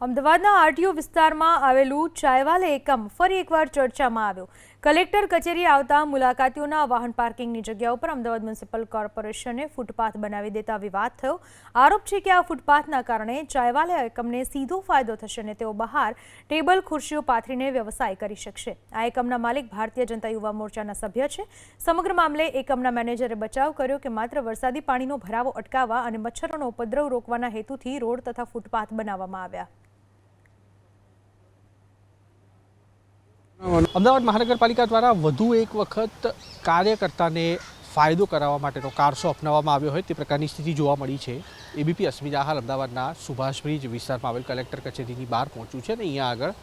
અમદાવાદના આરટીઓ વિસ્તારમાં આવેલું ચાયવાલે એકમ ફરી એકવાર ચર્ચામાં આવ્યું। કલેક્ટર કચેરી આવતા મુલાકાતીઓના વાહન પાર્કિંગની જગ્યા ઉપર અમદાવાદ મ્યુનિસિપલ કોર્પોરેશને ફૂટપાથ બનાવી દેતા વિવાદ થયો। આરોપ છે કે આ ફૂટપાથના કારણે ચાયવાલે એકમને સીધો ફાયદો થશે અને તેઓ બહાર ટેબલ ખુરશીઓ પાથરીને વ્યવસાય કરી શકશે। આ એકમના માલિક ભારતીય જનતા યુવા મોરચાના સભ્ય છે। સમગ્ર મામલે એકમના મેનેજરે બચાવ કર્યો કે માત્ર વરસાદી પાણીનો ભરાવો અટકાવવા અને મચ્છરોનો ઉપદ્રવ રોકવાના હેતુથી રોડ તથા ફૂટપાથ બનાવવામાં આવ્યા। અમદાવાદ મહાનગરપાલિકા દ્વારા વધુ એક વખત કાર્યકર્તાને ફાયદો કરાવવા માટેનો કારસો અપનાવવામાં આવ્યો હોય તે પ્રકારની સ્થિતિ જોવા મળી છે। એબીપી અસ્મિતા હાલ અમદાવાદના સુભાષ બ્રિજ વિસ્તારમાં આવેલ કલેક્ટર કચેરીની બહાર પહોંચ્યું છે અને અહીંયા આગળ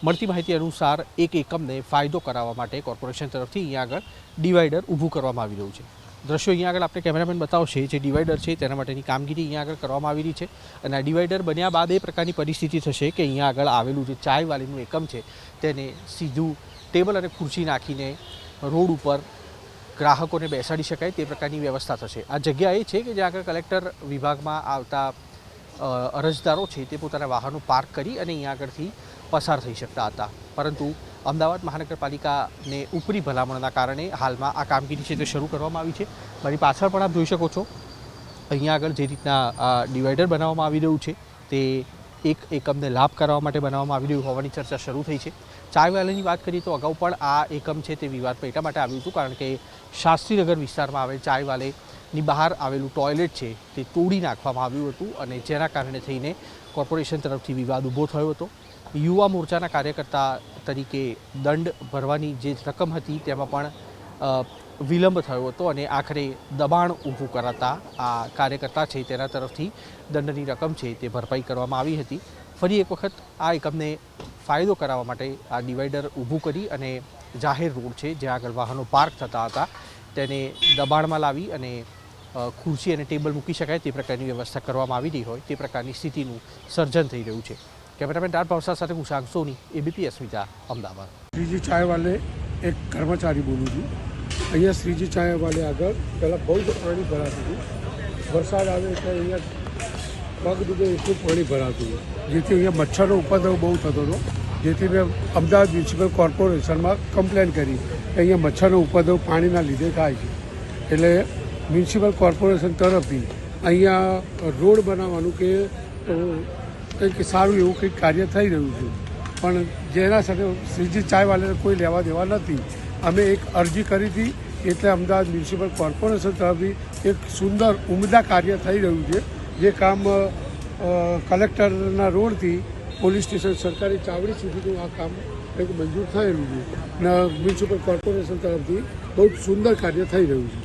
મળતી માહિતી અનુસાર એક એકમને ફાયદો કરાવવા માટે કોર્પોરેશન તરફથી અહીંયા આગળ ડિવાઈડર ઊભું કરવામાં આવી રહ્યું છે। દ્રશ્યો અહીંયા આગળ આપણે કેમેરામેન બતાવશે। જે ડિવાઈડર છે તેના માટેની કામગીરી અહીંયા આગળ કરવામાં આવી રહી છે અને આ ડિવાઈડર બન્યા બાદ એ પ્રકારની પરિસ્થિતિ થશે કે અહીંયા આગળ આવેલું જે ચાયવાલીનું એકમ છે તેને સીધું ટેબલ અને ખુરશી નાખીને રોડ ઉપર ગ્રાહકોને બેસાડી શકાય તે પ્રકારની વ્યવસ્થા થશે। આ જગ્યા એ છે કે જ્યાં આગળ કલેક્ટર વિભાગમાં આવતા અરજદારો છે તે પોતાના વાહનો પાર્ક કરી અને અહીંયા આગળથી પસાર થઈ શકતા હતા, પરંતુ અમદાવાદ મહાનગરપાલિકાને ઉપરી ભલામણના કારણે હાલમાં આ કામગીરી છે તે શરૂ કરવામાં આવી છે। મારી પાછળ પણ આપ જોઈ શકો છો અહીંયા આગળ જે રીતના ડિવાઈડર બનાવવામાં આવી રહ્યું છે તે એક એકમને લાભ કરાવવા માટે બનાવવામાં આવી રહ્યું હોવાની ચર્ચા શરૂ થઈ છે। ચાયવાલાની વાત કરીએ તો અગાઉ પણ આ એકમ છે તે વિવાદમાં એટલા માટે આવ્યું હતું કારણ કે શાસ્ત્રીનગર વિસ્તારમાં આવેલ ચાયવાલેની બહાર આવેલું ટોયલેટ છે તે તોડી નાખવામાં આવ્યું હતું અને જેના કારણે થઈને કોર્પોરેશન તરફથી વિવાદ ઊભો થયો હતો। યુવા મોરચાના કાર્યકર્તા તરીકે દંડ ભરવાની જે રકમ હતી તેમાં પણ વિલંબ થયો હતો અને આખરે દબાણ ઊભું કરાતા આ કાર્યકર્તા છે તેના તરફથી દંડની રકમ છે તે ભરપાઈ કરવામાં આવી હતી। ફરી એક વખત આ એકમને ફાયદો કરાવવા માટે આ ડિવાઈડર ઊભું કરી અને જાહેર રોડ છે જ્યાં આગળ વાહનો પાર્ક થતા હતા તેને દબાણમાં લાવી અને ખુરશી અને ટેબલ મૂકી શકાય તે પ્રકારની વ્યવસ્થા કરવામાં આવી રહી હોય તે પ્રકારની સ્થિતિનું સર્જન થઈ રહ્યું છે। કેમેરામેન ડાર ભાવસાર સાથે કુશાંક સોની, એબીપી અસ્મિતા, અમદાવાદ। શ્રીજી ચાયવાલે એક કર્મચારી બોલું છું। અહીંયા શ્રીજી ચાયવાલે આગળ પહેલાં બહુ જ પાણી ભરાતું હતું। વરસાદ આવે એટલે અહીંયા પગ ડૂબે એટલું પાણી ભરાતું હતું, જેથી અહીંયા મચ્છરનો ઉપદ્રવ બહુ થતો હતો, જેથી મેં અમદાવાદ મ્યુનિસિપલ કોર્પોરેશનમાં કમ્પ્લેન કરી કે અહીંયા મચ્છરનો ઉપદ્રવ પાણીના લીધે થાય છે। એટલે મ્યુનિસિપલ કોર્પોરેશન તરફથી અહીંયા રોડ બનાવવાનું કે કંઈક સારું એવું કંઈક કાર્ય થઈ રહ્યું છે, પણ જેના સાથે શ્રીજી ચાયવાલાને કોઈ લેવા દેવા નથી। અમે એક અરજી કરી હતી એટલે અમદાવાદ મ્યુનિસિપલ કોર્પોરેશન તરફથી એક સુંદર ઉમદા કાર્ય થઈ રહ્યું છે, જે કામ કલેક્ટરના રોડથી પોલીસ સ્ટેશન સરકારી ચાવડી સુધીનું આ કામ એક મંજૂર થયેલું છે અને મ્યુનિસિપલ કોર્પોરેશન તરફથી બહુ સુંદર કાર્ય થઈ રહ્યું છે।